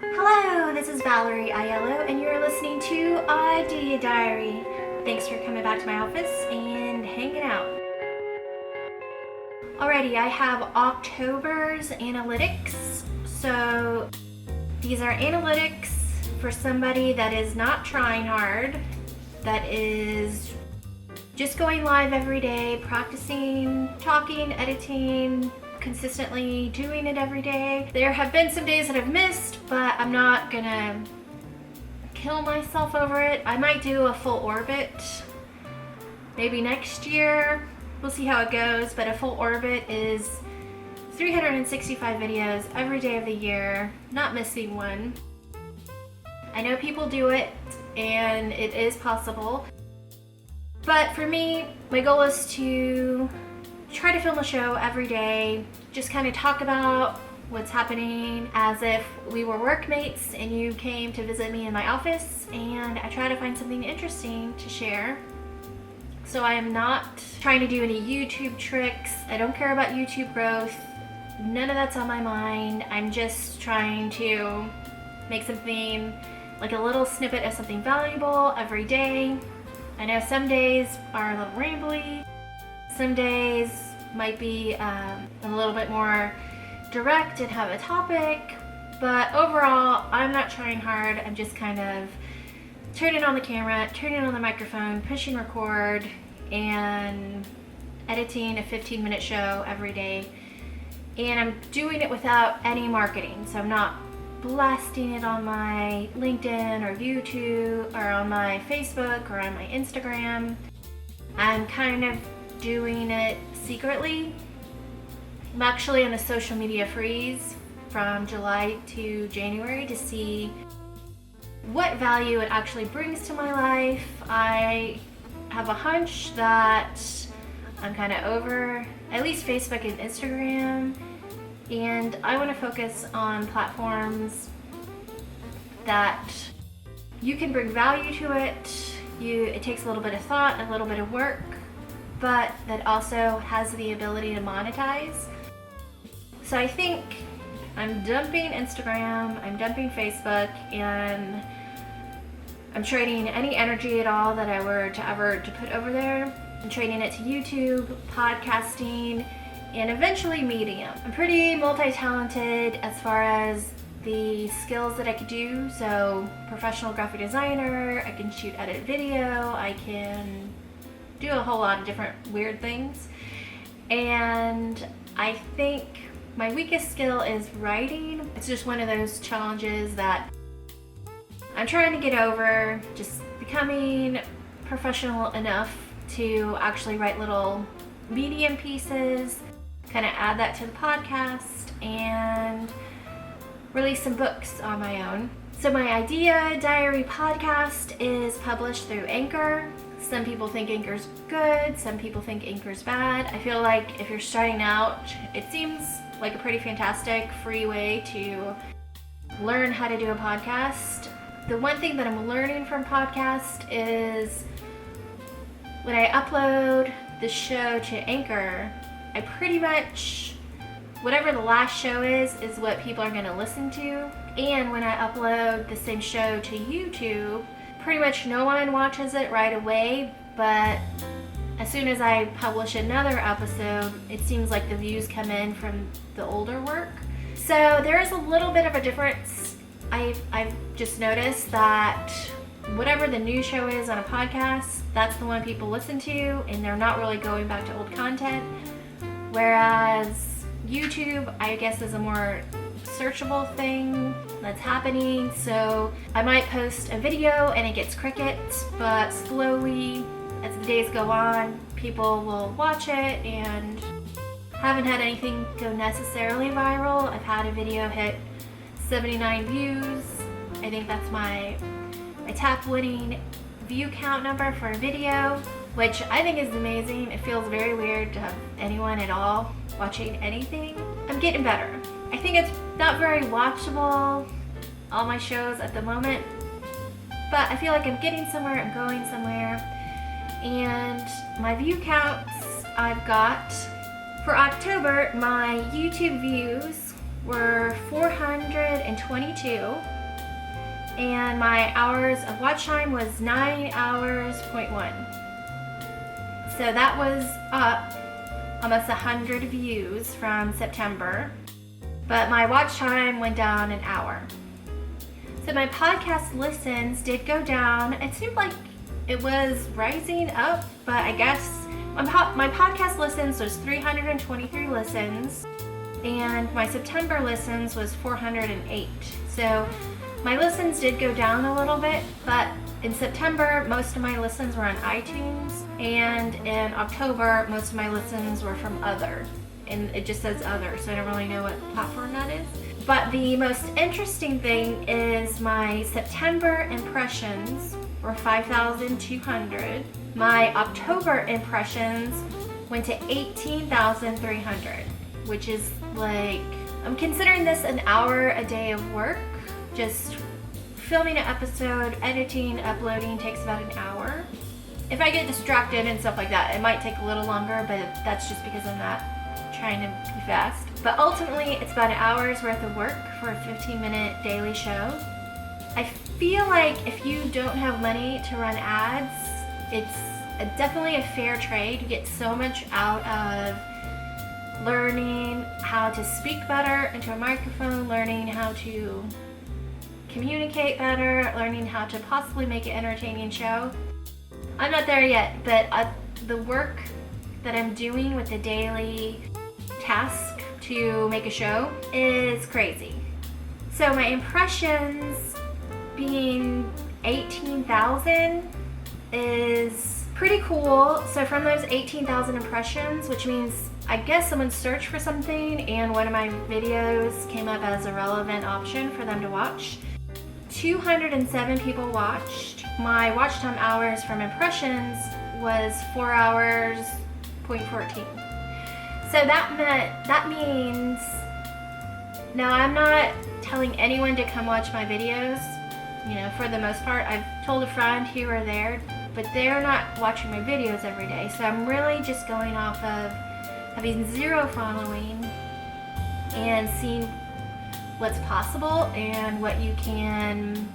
Hello, this is Valerie Aiello, and you're listening to IdeaDiary. Thanks for coming back to my office and hanging out. Alrighty, I have October's analytics. So these are analytics for somebody that is not trying hard, that is just going live every day, practicing, talking, editing, consistently doing it every day. There have been some days that I've missed, but I'm not gonna kill myself over it. I might do a full orbit maybe next year. We'll see how it goes, but a full orbit is 365 videos every day of the year, not missing one. I know people do it and it is possible, but for me, my goal is to try to film a show every day, just kind of talk about what's happening as if we were workmates and you came to visit me in my office, and I try to find something interesting to share. So I am not trying to do any YouTube tricks. I don't care about YouTube growth. None of that's on my mind. I'm just trying to make something, like a little snippet of something valuable every day. I know some days are a little rambly. Some days might be a little bit more direct and have a topic, but overall, I'm not trying hard. I'm just kind of turning on the camera, turning on the microphone, pushing record, and editing a 15-minute show every day. And I'm doing it without any marketing, so I'm not blasting it on my LinkedIn or YouTube or on my Facebook or on my Instagram. I'm kind of doing it secretly. I'm actually on a social media freeze from July to January to see what value it actually brings to my life. I have a hunch that I'm kind of over at least Facebook and Instagram, and I want to focus on platforms that you can bring value to it. It takes a little bit of thought, a little bit of work, but that also has the ability to monetize. So I think I'm dumping Instagram, I'm dumping Facebook, and I'm trading any energy at all that I were to ever to put over there. I'm trading it to YouTube, podcasting, and eventually Medium. I'm pretty multi-talented as far as the skills that I could do. So professional graphic designer, I can shoot, edit video, I can do a whole lot of different weird things. And I think my weakest skill is writing. It's just one of those challenges that I'm trying to get over, just becoming professional enough to actually write little medium pieces, kind of add that to the podcast, and release some books on my own. So my IdeaDiary podcast is published through Anchor. Some people think Anchor's good, some people think Anchor's bad. I feel like if you're starting out, it seems like a pretty fantastic free way to learn how to do a podcast. The one thing that I'm learning from podcast is when I upload the show to Anchor, I pretty much, whatever the last show is what people are going to listen to. And when I upload the same show to YouTube, pretty much no one watches it right away, but as soon as I publish another episode, it seems like the views come in from the older work. So there is a little bit of a difference. I've just noticed that whatever the new show is on a podcast, that's the one people listen to, and they're not really going back to old content. Whereas YouTube, I guess, is a more searchable thing that's happening. So I might post a video and it gets crickets, but slowly as the days go on, people will watch it, and haven't had anything go necessarily viral. I've had a video hit 79 views. I think that's my top winning view count number for a video, which I think is amazing. It feels very weird to have anyone at all watching anything. I'm getting better. I think it's not very watchable, all my shows at the moment, but I feel like I'm getting somewhere, I'm going somewhere. And my view counts I've got for October, my YouTube views were 422, and my hours of watch time was 9 hours.1. So that was up almost 100 views from September, but my watch time went down an hour. So my podcast listens did go down. It seemed like it was rising up, but I guess my podcast listens was 323 listens, and my September listens was 408. So my listens did go down a little bit, but in September, most of my listens were on iTunes, and in October, most of my listens were from other, and it just says other, so I don't really know what platform that is. But the most interesting thing is my September impressions were 5,200. My October impressions went to 18,300, which is like, I'm considering this an hour a day of work. Just filming an episode, editing, uploading takes about an hour. If I get distracted and stuff like that, it might take a little longer, but that's just because I'm not trying to be fast. But ultimately, it's about an hour's worth of work for a 15-minute daily show. I feel like if you don't have money to run ads, it's definitely a fair trade. You get so much out of learning how to speak better into a microphone, learning how to communicate better, learning how to possibly make an entertaining show. I'm not there yet, but the work that I'm doing with the daily task to make a show is crazy. So my impressions being 18,000 is pretty cool. So from those 18,000 impressions, which means I guess someone searched for something and one of my videos came up as a relevant option for them to watch. 207 people watched. My watch time hours from impressions was 4 hours.14. So that means, now I'm not telling anyone to come watch my videos, for the most part. I've told a friend here or there, but they're not watching my videos every day. So I'm really just going off of having zero following and seeing what's possible and what you can,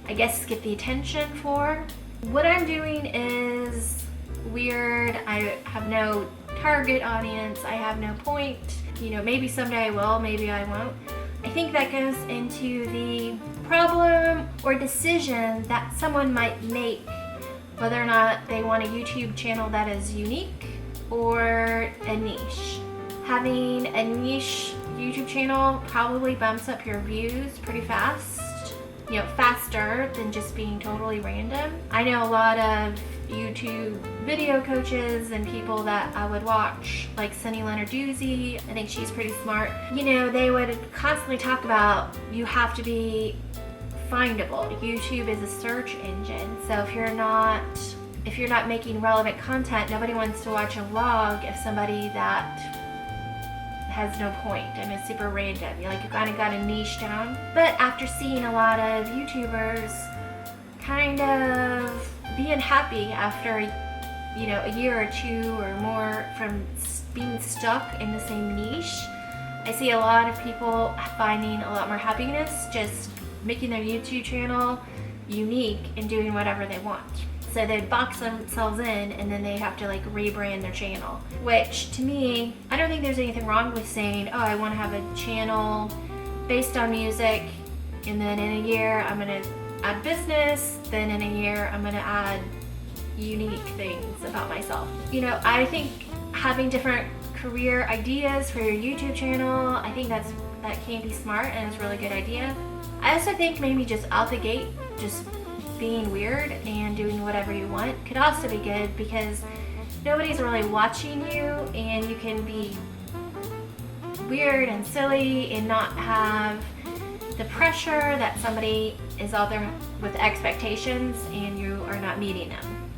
I guess, get the attention for. What I'm doing is weird. I have no target audience. I have no point. Maybe someday I will, maybe I won't. I think that goes into the problem or decision that someone might make, whether or not they want a YouTube channel that is unique or a niche. Having a niche YouTube channel probably bumps up your views pretty fast, faster than just being totally random. I know a lot of YouTube video coaches and people that I would watch, like Sunny Lenarduzzi. I think she's pretty smart. They would constantly talk about you have to be findable. YouTube is a search engine. So if you're not making relevant content, nobody wants to watch a vlog of somebody that has no point and is super random. You kind of got a niche down. But after seeing a lot of YouTubers kind of being happy after a year or two or more from being stuck in the same niche, I see a lot of people finding a lot more happiness just making their YouTube channel unique and doing whatever they want. So they'd box themselves in and then they have to rebrand their channel. Which to me, I don't think there's anything wrong with saying, oh, I want to have a channel based on music, and then in a year I'm going to add business, then in a year I'm going to add unique things about myself. I think having different career ideas for your YouTube channel, I think that can be smart and is a really good idea. I also think maybe just out the gate, just being weird and doing whatever you want could also be good, because nobody's really watching you and you can be weird and silly and not have the pressure that somebody is out there with expectations and you are not meeting them.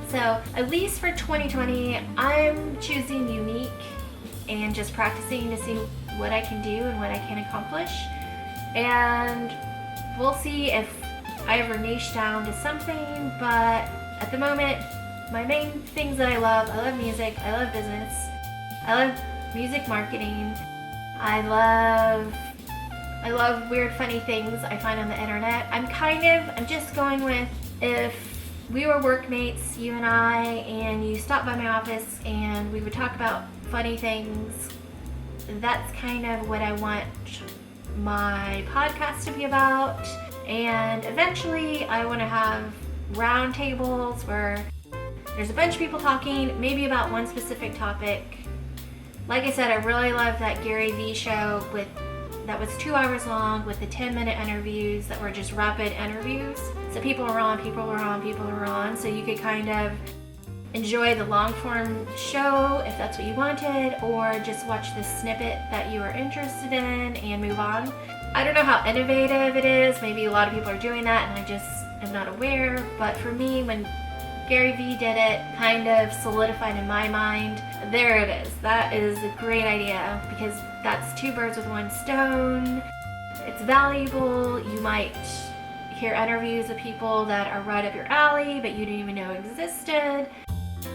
So at least for 2020, I'm choosing unique and just practicing to see what I can do and what I can accomplish. And we'll see if I ever niche down to something, but at the moment, my main things that I love music, I love business, I love music marketing, I love weird, funny things I find on the internet. I'm just going with, if we were workmates, you and I, and you stopped by my office and we would talk about funny things, that's kind of what I want my podcast to be about. And eventually I want to have round tables where there's a bunch of people talking, maybe about one specific topic. Like I said, I really love that Gary Vee show that was 2 hours long with the 10-minute interviews that were just rapid interviews. So people were on, so you could kind of enjoy the long form show if that's what you wanted, or just watch the snippet that you were interested in and move on. I don't know how innovative it is. Maybe a lot of people are doing that and I just am not aware. But for me, when Gary Vee did it, kind of solidified in my mind, there it is. That is a great idea because that's 2 birds with 1 stone. It's valuable. You might hear interviews of people that are right up your alley but you didn't even know existed.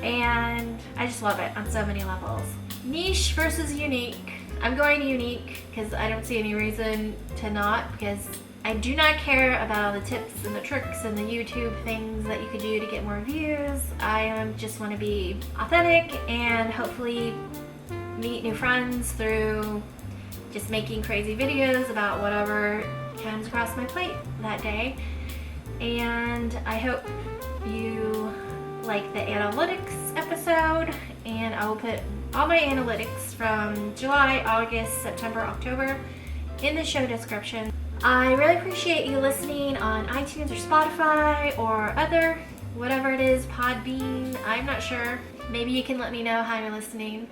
And I just love it on so many levels. Niche versus unique. I'm going unique because I don't see any reason to not, because I do not care about all the tips and the tricks and the YouTube things that you could do to get more views. I just want to be authentic and hopefully meet new friends through just making crazy videos about whatever comes across my plate that day. And I hope you like the analytics episode, and I will put all my analytics from July, August, September, October in the show description. I really appreciate you listening on iTunes or Spotify or other, whatever it is, Podbean, I'm not sure. Maybe you can let me know how you're listening.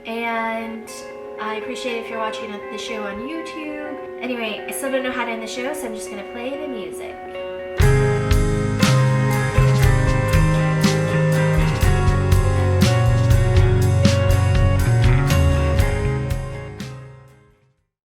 And I appreciate it if you're watching the show on YouTube. Anyway, I still don't know how to end the show, so I'm just going to play the music.